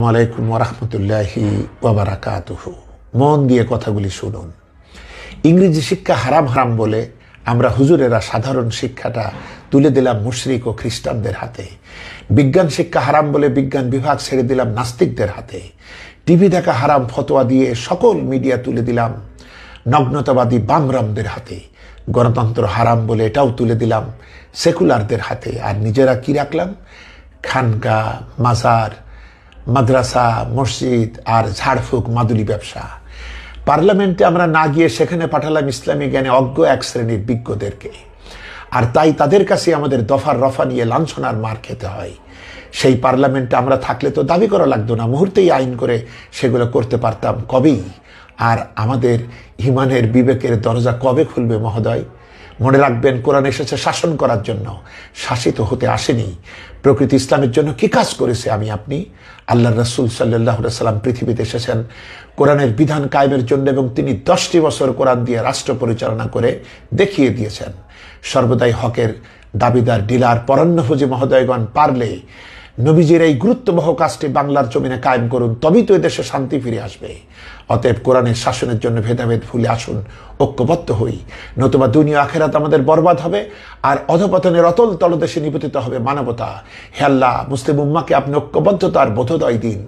আলাইকুম ওরহমতুল্লাহি ওয়াবারাকাতুহু। মন দিয়ে কথাগুলি শুনুন। ইংরেজি শিক্ষা হারাম হারাম বলে আমরা হুজুরেরা সাধারণ শিক্ষাটা তুলে দিলাম মুশরিক ও খ্রিস্টানদের হাতে। বিজ্ঞান শিক্ষা হারাম বলে বিজ্ঞান বিভাগ ছেড়ে দিলাম নাস্তিকদের হাতে। টিভি দেখা হারাম ফতোয়া দিয়ে সকল মিডিয়া তুলে দিলাম নগ্নতাবাদী বামরামদের হাতে। গণতন্ত্র হারাম বলে এটাও তুলে দিলাম সেকুলারদের হাতে। আর নিজেরা কি রাখলাম? খানকা, মাজার, মাদ্রাসা, মসজিদ আর ঝাড়ফুঁক মাদুলি ব্যবসা। পার্লামেন্টে আমরা না গিয়ে সেখানে পাঠালাম ইসলামী জ্ঞানে অজ্ঞ এক শ্রেণীর বিজ্ঞদেরকে। আর তাই তাদের কাছে আমাদের দফার রফা নিয়ে লাঞ্ছনার মার খেতে হয়। সেই পার্লামেন্টে আমরা থাকলে তো দাবি করা লাগতো না, মুহূর্তেই আইন করে সেগুলো করতে পারতাম কবেই। আর আমাদের ইমানের বিবেকের দরজা কবে খুলবে মহোদয়? মনে রাখবেন, কোরআন এসেছে শাসন করার জন্য, শাসিত হতে আসেনি। প্রকৃতি ইসলামের জন্য কি কাজ করেছে আমি আপনি? আল্লাহ রসুল সাল্লাল্লাহু আলাইহি সাল্লাম পৃথিবীতে এসেছেন কোরআনের বিধান কায়েমের জন্য, এবং তিনি 10টি বছর কোরআন দিয়ে রাষ্ট্র পরিচালনা করে দেখিয়ে দিয়েছেন। সর্বদাই হকের দাবিদার ডিলার পরান্নভোজী মহোদয়গণ, পারলে নবীজির এই গুরুত্ববহ কাজটি বাংলার জমিনে কায়েম করুন, তবেই তো এদেশে শান্তি ফিরে আসবে। অতএব কোরআনের শাসনের জন্য ভেদাভেদ ভুলে আসুন, ঐক্যবদ্ধ হই, নতুবা দুনিয়া আখেরাত আমাদের বরবাদ হবে আর অধপতনের অতল তলদেশে নিপতিত হবে মানবতা। হে আল্লাহ, মুসলিম উম্মাহকে আপনি ঐক্যবদ্ধতার বোধোদয় দিন।